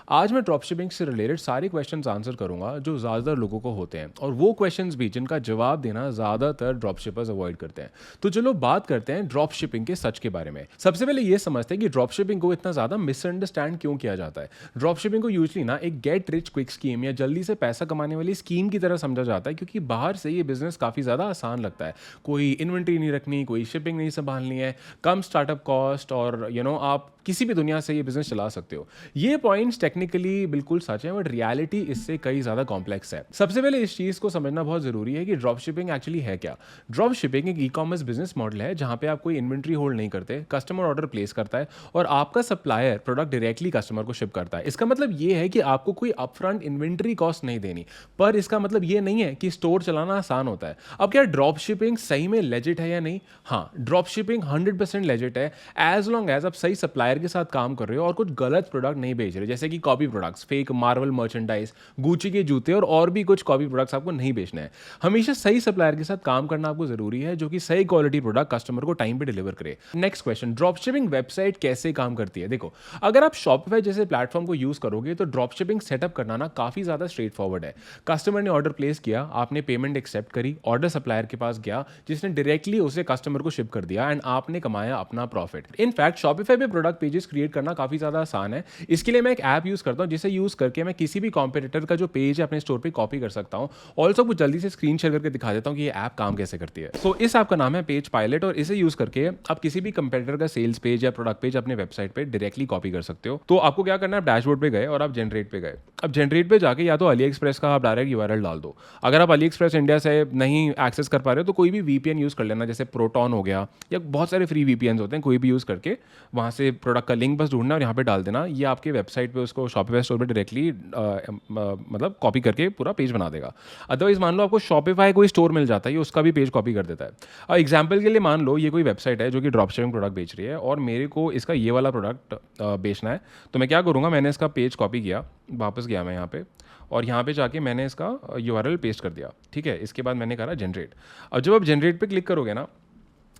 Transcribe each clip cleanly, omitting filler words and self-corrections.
आज मैं drop shipping से रिलेटेड सारे क्वेश्चंस आंसर करूंगा जो ज़्यादातर लोगों को होते हैं और वो क्वेश्चंस भी जिनका जवाब देना ज़्यादातर ड्रॉप शिपर्स अवॉइड करते हैं। तो चलो बात करते हैं ड्रॉप शिपिंग के सच के बारे में। सबसे पहले ये समझते हैं कि ड्रॉप शिपिंग को इतना ज़्यादा मिसअंडरस्टैंड क्यों किया जाता है। ड्रॉप शिपिंग को यूजली ना एक गेट रिच क्विक स्कीम या जल्दी से पैसा कमाने वाली स्कीम की तरह समझा जाता है, क्योंकि बाहर से ये बिजनेस काफ़ी ज़्यादा आसान लगता है। कोई इन्वेंट्री नहीं रखनी, कोई शिपिंग नहीं संभालनी है, कम स्टार्टअप कॉस्ट और आप किसी भी दुनिया से ये बिजनेस चला सकते हो। ये पॉइंट्स टेक्निकली बिल्कुल सच है, बट रियलिटी इससे कई ज़्यादा कॉम्प्लेक्स है। सबसे पहले इस चीज़ को समझना बहुत ज़रूरी है कि ड्रॉप शिपिंग एक्चुअली है क्या। ड्रॉप शिपिंग एक ई-कॉमर्स बिजनेस मॉडल है जहाँ पे आप कोई इन्वेंट्री होल्ड नहीं करते, कस्टमर ऑर्डर प्लेस करता है और आपका सप्लायर प्रोडक्ट डायरेक्टली कस्टमर को शिप करता है। इसका मतलब ये है कि आपको कोई अपफ्रंट इन्वेंट्री कॉस्ट नहीं देनी, पर इसका मतलब ये नहीं है कि स्टोर चलाना आसान होता है। अब क्या ड्रॉप शिपिंग सही में लेजिट है या नहीं? हाँ, ड्रॉप शिपिंग 100% लेजिट है एज लॉन्ग एज आप सही सप्लायर के साथ काम कर रहे हो और कुछ गलत प्रोडक्ट नहीं बेच रहे, जैसे कि copy products, fake Marvel merchandise, Gucci के जूते और भी कुछ कॉपी प्रोडक्ट्स आपको नहीं बेचना है। हमेशा सही सप्लायर के साथ काम करना आपको जरूरी है जो कि सही क्वालिटी प्रोडक्ट कस्टमर को टाइम पे डिलीवर करे। Next question, drop shipping website कैसे काम करती है? देखो, अगर आप शॉपिफाई जैसे प्लेटफॉर्म को यूज करोगे तो ड्रॉप शिपिंग सेटअप करना ना काफी ज्यादा स्ट्रेट फॉरवर्ड है। कस्टमर ने ऑर्डर प्लेस किया, आपने पेमेंट एक्सेप्ट करी, ऑर्डर सप्लायर के पास गया जिसने डायरेक्टली उसे कस्टमर को शिप कर दिया एंड आपने कमाया अपना प्रॉफिट। इनफैक्ट शॉपिफाई पे प्रोडक्ट पेजेस क्रिएट करना काफी ज्यादा आसान है। इसके लिए मैं एक ऐप यूज करता हूं जिसे यूज करके मैं किसी भी कॉम्पिटिटर का जो पेज है अपने स्टोर पे कॉपी कर सकता हूं। ऑल्सो कुछ जल्दी से स्क्रीन शेयर करके दिखा देता हूं कि ये ऐप काम कैसे करती है। तो इस ऐप का नाम है पेज पायलट और इसे यूज करके आप किसी भी कंपेटिटर का सेल्स पेज या प्रोडक्ट पेज अपने वेबसाइट पे डायरेक्टली कॉपी कर सकते हो। तो आपको क्या करना है, डैशबोर्ड पे गए और आप जनरेट पे गए। अब जनरेट पे जाके या तो अली एक्सप्रेस का आप डायरेक्ट यूआरएल डाल दो। अगर आप अली एक्सप्रेस इंडिया से नहीं एक्सेस कर पा रहे हो तो कोई भी वीपीएन यूज कर लेना, जैसे प्रोटॉन हो गया या बहुत सारे फ्री वीपीएन होते हैं, कोई भी यूज करके वहां से प्रोडक्ट का लिंक बस ढूंढना और यहाँ पे डाल देना। ये आपके वेबसाइट पे उसको शॉपिफाई स्टोर पे डायरेक्टली मतलब कॉपी करके पूरा पेज बना देगा। अदरवाइज मान लो आपको शॉपिफाई कोई स्टोर मिल जाता है, ये उसका भी पेज कॉपी कर देता है। अब एग्जाम्पल के लिए मान लो ये कोई वेबसाइट है जो कि ड्रॉप शिपिंग प्रोडक्ट बेच रही है और मेरे को इसका ये वाला प्रोडक्ट बेचना है। तो मैं क्या करूँगा, मैंने इसका पेज कॉपी किया, वापस गया मैं यहाँ पे और यहाँ पे जाके मैंने इसका यूआरएल पेस्ट कर दिया। ठीक है, इसके बाद मैंने करा जनरेट। अब जब आप जनरेट पे क्लिक करोगे ना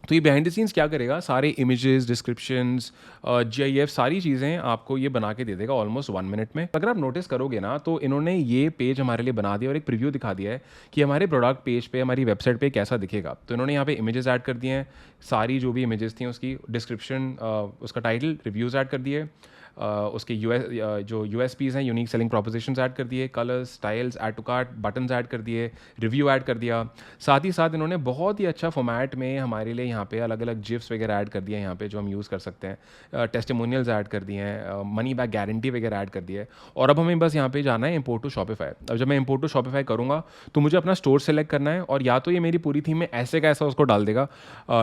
तो ये बिहाइंड द सीन्स क्या करेगा, सारे इमेजेस, डिस्क्रिप्शंस, जीआईएफ सारी चीज़ें आपको ये बना के दे देगा ऑलमोस्ट 1 मिनट में। अगर आप नोटिस करोगे ना तो इन्होंने ये पेज हमारे लिए बना दिया और एक प्रीव्यू दिखा दिया है कि हमारे प्रोडक्ट पेज पे, हमारी वेबसाइट पे कैसा दिखेगा। तो इन्होंने यहाँ पे इमेजेस ऐड कर दिए हैं, सारी जो भी इमेजेस थी उसकी डिस्क्रिप्शन, उसका टाइटल, रिव्यूज़ ऐड कर दिए, उसके जो यूएसपीज़ हैं, यूनिक सेलिंग प्रोपोजिशंस ऐड कर दिए, colours, styles, add to cart, buttons add कर दिए, रिव्यू ऐड कर दिया। साथ ही साथ इन्होंने बहुत ही अच्छा फॉर्मेट में हमारे लिए यहाँ पे अलग अलग जिप्स वगैरह ऐड कर दिए हैं यहाँ पे जो हम यूज़ कर सकते हैं, टेस्टिमोनियल्स ऐड कर दिए हैं, मनी बैक गारंटी वगैरह ऐड कर दिए है। और अब हमें बस यहाँ पे जाना है इम्पोर्ट टू शॉपिफाई। अब जब मैं इम्पोर्ट टू शॉपिफाई करूँगा तो मुझे अपना स्टोर सेलेक्ट करना है और या तो ये मेरी पूरी थीम में ऐसे का ऐसा उसको डाल देगा,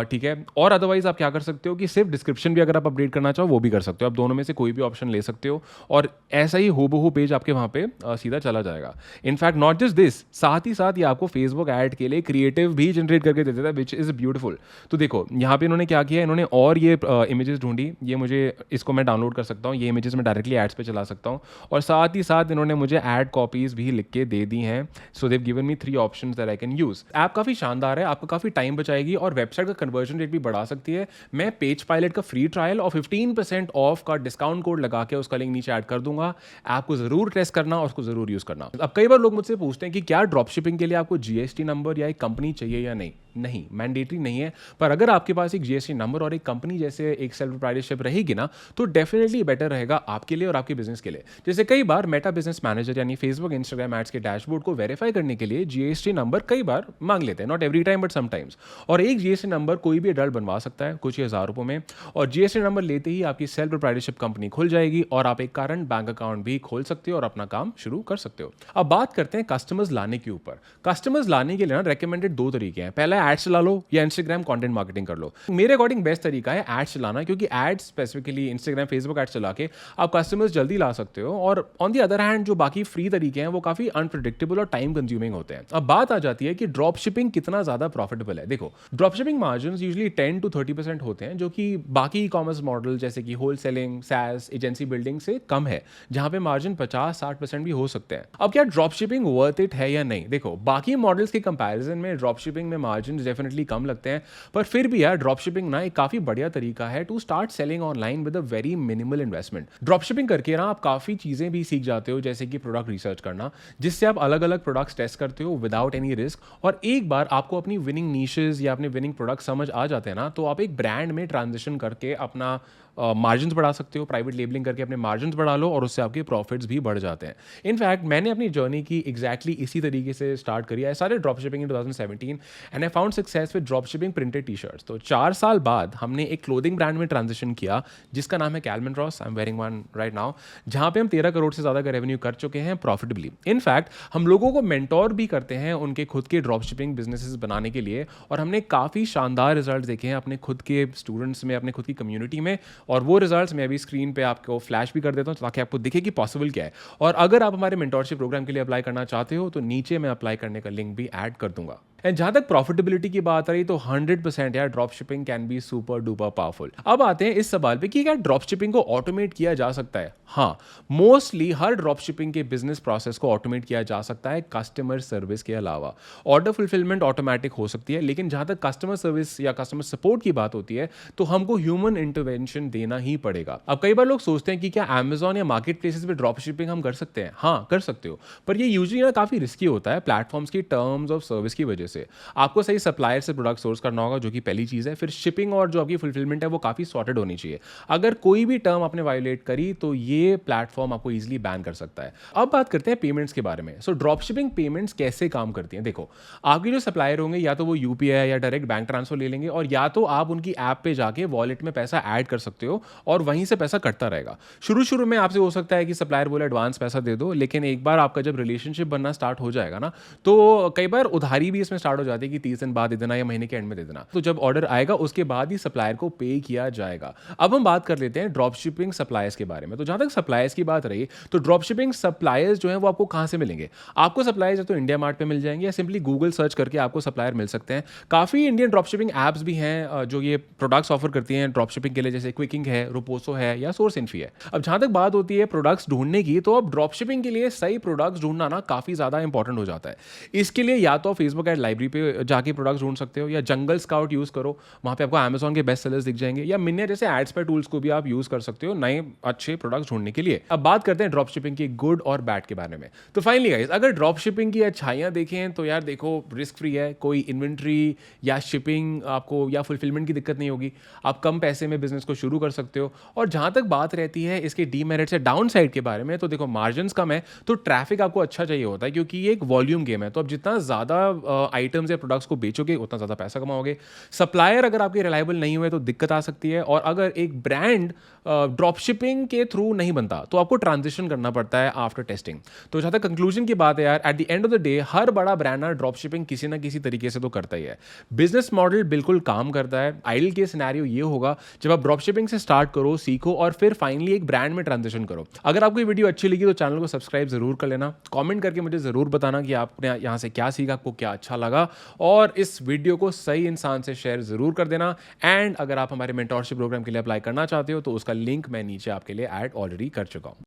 ठीक है। और अदरवाइज आप क्या कर सकते हो कि सिर्फ डिस्क्रिप्शन भी अगर आप अपडेट करना चाहो वो भी कर सकते हो। आप दोनों में से कोई भी ऑप्शन ले सकते हो और ऐसा ही हूबहू पेज आपके वहाँ पे सीधा चला जाएगा। इनफैक्ट नॉट जस्ट दिस, साथ ही साथ ये आपको फेसबुक ऐड के लिए क्रिएटिव भी जनरेट करके दे देता है, विच इज़ ब्यूटीफुल। तो देखो यहाँ पे इन्होंने क्या किया, इन्होंने और ये इमेजेस ढूंढी, ये मुझे इसको मैं डाउनलोड कर सकता हूँ, ये इमेजेस मैं डायरेक्टली एड्स पे चला सकता हूँ और साथ ही साथ इन्होंने मुझे ऐड कॉपीज भी लिख के दे दी हैं। So they've given me 3 options that I can use. App काफ़ी शानदार है, आपको काफ़ी टाइम बचाएगी और वेबसाइट का कन्वर्जन रेट भी बढ़ा सकती है। मैं पेज पायलट का फ्री ट्रायल और 15% ऑफ का डिस्काउंट कोड लगा के उसका लिंक नीचे ऐड कर दूंगा। ऐप को जरूर टेस्ट करना और उसको जरूर यूज करना। अब कई बार लोग मुझसे पूछते हैं कि क्या ड्रॉप शिपिंग के लिए आपको जीएसटी नंबर या एक कंपनी चाहिए या नहीं। नहीं, मैंडेटरी नहीं है, पर अगर आपके पास एक जीएसटी नंबर और एक कंपनी जैसे एक सेल्फ प्रोप्राइटरशिप रहेगी ना तो डेफिनेटली बेटर रहेगा आपके लिए और आपके बिजनेस के लिए। जैसे कई बार मेटा बिजनेस मैनेजर यानी फेसबुक, इंस्टाग्राम एड्स के डैशबोर्ड को वेरीफाई करने के लिए जीएसटी नंबर कई बार मांग लेते हैं, not every time but sometimes. और एक जीएसटी नंबर कोई भी एडल्ट बनवा सकता है कुछ ही हज़ार रुपये में, और जीएसटी नंबर लेते ही आपकी सेल्फ प्रोप्राइटरशिप कंपनी खुल जाएगी और आप एक करंट बैंक अकाउंट भी खोल सकते हो और अपना काम शुरू कर सकते हो। अब बात करते हैं कस्टमर्स लाने के ऊपर। कस्टमर्स लाने के लिए ना रेकमेंडेड 2 तरीके हैं, पहला एड्स चला लो या इंस्टाग्राम कंटेंट मार्केटिंग कर लो। मेरे अकॉर्डिंग बेस्ट तरीका है एड्स चलाना, क्योंकि ads specifically Instagram, Facebook ads चला के आप कस्टमर्स जल्दी ला सकते हो। और ऑन दी अदर हैंड जो बाकी फ्री तरीके हैं वो काफी अनप्रेडिक्टेबल और टाइम कंज्यूमिंग होते हैं। अब बात आ जाती है कि ड्रॉप शिपिंग कितना ज्यादा प्रॉफिटेबल है। देखो, drop shipping margin usually 10 to 30% होते हैं, जो कि बाकी ई कॉमर्स मॉडल जैसे कि wholesaling, SaaS, agency building से कम है, जहां पे मार्जिन 50-60% भी हो सकते हैं। अब क्या ड्रॉप शिपिंग वर्थ इट है या नहीं? देखो, बाकी मॉडल्स के कंपैरिजन में ड्रॉप शिपिंग में मार्जिन मार्जिन डेफिनेटली कम लगते हैं, पर फिर भी यार ड्रॉप शिपिंग ना एक काफ़ी बढ़िया तरीका है to start selling online with a very minimal investment. Dropshipping करके ना आप काफ़ी चीज़ें भी सीख जाते हो, जैसे कि प्रोडक्ट रिसर्च करना, जिससे आप अलग अलग प्रोडक्ट्स टेस्ट करते हो विदाउट एनी रिस्क। और एक बार आपको अपनी विनिंग नीशेज या अपने विनिंग प्रोडक्ट समझ आ जाते हैं ना, तो आप एक ब्रांड में ट्रांजिशन करके अपना मार्जिन बढ़ा सकते हो। प्राइवेट लेबलिंग करके अपने मार्जिन बढ़ा लो और उससे आपके प्रॉफिट्स भी बढ़ जाते हैं। इनफैक्ट मैंने अपनी जर्नी की एग्जैक्टली इसी तरीके से स्टार्ट करी। I started drop shipping in 2017 and I found success with drop shipping printed T shirts. तो 4 साल बाद हमने एक क्लोथिंग ब्रांड में ट्रांजिशन किया जिसका नाम है Calvin Ross. I am wearing one right now, जहाँ पे हम 13 करोड़ से ज़्यादा का रेवेन्यू कर चुके हैं प्रॉफिटेबली। इनफैक्ट हम लोगों को मेंटोर भी करते हैं उनके खुद के ड्रॉप शिपिंग बिजनेसेस बनाने के लिए, और हमने काफ़ी शानदार रिजल्ट देखे हैं अपने खुद के स्टूडेंट्स में, अपने खुद की कम्युनिटी में। और वो रिजल्ट्स मैं अभी स्क्रीन पे आपको फ्लैश भी कर देता हूँ ताकि आपको दिखे कि पॉसिबल क्या है। और अगर आप हमारे मेंटोरशिप प्रोग्राम के लिए अप्लाई करना चाहते हो तो नीचे मैं अप्लाई करने का लिंक भी ऐड कर दूंगा। एंड जहाँ तक प्रॉफिटेबिलिटी की बात रही तो 100% यार drop shipping can be super duper powerful. अब आते हैं इस सवाल पे कि क्या ड्रॉप शिपिंग को ऑटोमेट किया जा सकता है। हाँ, मोस्टली हर ड्रॉप शिपिंग के बिजनेस प्रोसेस को ऑटोमेट किया जा सकता है कस्टमर सर्विस के अलावा। ऑर्डर फुलफिलमेंट ऑटोमेटिक हो सकती है, लेकिन जहाँ तक कस्टमर सर्विस या कस्टमर सपोर्ट की बात होती है तो हमको ह्यूमन इंटरवेंशन देना ही पड़ेगा। अब कई बार लोग सोचते हैं कि क्या अमेजॉन या मार्केट प्लेसेस पे ड्रॉप शिपिंग हम कर सकते हैं। हाँ, कर सकते हो, पर ये यूजुअली ना काफ़ी रिस्की होता है प्लेटफॉर्म्स की टर्म्स ऑफ सर्विस की वजह से। आपको सही सप्लायर से प्रोडक्ट सोर्स करना होगा, जो कि पहली चीज़ है। फिर शिपिंग और जो आपकी फुलफिलमेंट है वो काफ़ी सॉर्टेड होनी चाहिए। अगर कोई भी टर्म आपने वायोलेट करी तो ये प्लेटफॉर्म आपको ईजिली बैन कर सकता है। अब बात करते हैं पेमेंट्स के बारे में। सो ड्रॉप शिपिंग पेमेंट्स कैसे काम करती हैं। देखो, आपके जो सप्लायर होंगे या तो वो यूपीआई या डायरेक्ट बैंक ट्रांसफर ले लेंगे, और या तो आप उनकी ऐप पे जाके वॉलेट में पैसा ऐड कर सकते हो और वहीं से पैसा कटता रहेगा। शुरू शुरू में आपसे हो सकता है कि सप्लायर बोले एडवांस पैसा दे दो, लेकिन एक बार आपका जब रिलेशनशिप बनना स्टार्ट हो जाएगा ना, तो कई बार उधारी भी इसमें स्टार्ट हो जाती है कि 30 दिन बाद दे देना या महीने के एंड में दे देना। तो जब ऑर्डर आएगा उसके बाद ही सप्लायर को पे किया जाएगा। अब हम बात कर लेते हैं ड्रॉप शिपिंग सप्लायर्स के बारे में। तो जहां तक सप्लायर्स की बात रही, तो ड्रॉप शिपिंग सप्लायर्स जो है वो आपको कहां से मिलेंगे। आपको सप्लायर्स या तो इंडिया मार्ट पे मिल जाएंगे, या सिंपली गूगल सर्च करके आपको सप्लायर मिल सकते हैं। काफ़ी इंडियन ड्रॉप शिपिंग ऐप्स भी हैं जो ये प्रोडक्ट्स ऑफर करती हैं ड्रॉप शिपिंग के लिए, जैसे क्विकिंग है, रोपोसो है या सोर्स इन्फी है। अब जहां तक बात होती है प्रोडक्ट्स ढूंढने की, तो अब ड्रॉप शिपिंग के लिए सही प्रोडक्ट्स ढूंढना ना काफ़ी ज़्यादा इंपॉर्टेंट हो जाता है। इसके लिए या तो फेसबुक एड लाइब्रेरी पे जाके प्रोडक्ट्स ढूंढ सकते हो, या जंगल स्काउट यूज़ करो, वहाँ पे आपको अमेजॉन के बेस्ट सेलर्स दिख जाएंगे, या मिन्ने जैसे एड्स पे टूल्स को भी आप यूज़ कर सकते हो नए अच्छे प्रोडक्ट्स ढूंढने के लिए। अब बात करते हैं ड्रॉप शिपिंग की गुड और बैड के बारे में। तो फाइनली गाइस, अगर ड्रॉप शिपिंग की अच्छाइयाँ देखें तो यार देखो, रिस्क फ्री है, कोई इन्वेंट्री या शिपिंग आपको या फुलफिलमेंट की दिक्कत नहीं होगी। आप कम पैसे में बिजनेस को शुरू कर सकते हो। और जहाँ तक बात रहती है इसके डीमेरिट्स या डाउन साइड के बारे में, तो देखो मार्जिन कम है, तो ट्रैफिक आपको अच्छा चाहिए होता है, क्योंकि ये एक वॉल्यूम गेम है। तो अब जितना ज़्यादा आइटम्स या प्रोडक्ट्स को बेचोगे उतना ज़्यादा पैसा कमाओगे। सप्लायर अगर आपके रिलायबल नहीं हुए तो दिक्कत आ सकती है। और अगर एक ब्रांड ड्रॉप शिपिंग के थ्रू नहीं बनता तो आपको ट्रांजिशन करना पड़ता है आफ्टर टेस्टिंग। तो जहाँ तक कंक्लूजन की बात है यार, at the end of the day हर बड़ा ब्रांड ना ड्रॉप शिपिंग किसी ना किसी तरीके से तो करता ही है। बिजनेस मॉडल बिल्कुल काम करता है। आइडियल केस सिनेरियो ये होगा जब आप ड्रॉप शिपिंग से स्टार्ट करो, सीखो और फिर फाइनली एक ब्रांड में ट्रांजिशन करो। अगर आपको ये वीडियो अच्छी लगी तो चैनल को सब्सक्राइब जरूर कर लेना। कमेंट करके मुझे जरूर बताना कि आपने यहाँ से क्या सीखा, आपको क्या अच्छा लगा, और इस वीडियो को सही इंसान से शेयर जरूर कर देना। एंड अगर आप हमारे मेंटोरशिप प्रोग्राम के लिए अप्लाई करना चाहते हो तो उसका लिंक मैं नीचे आपके लिए ऐड ऑलरेडी कर चुका हूँ।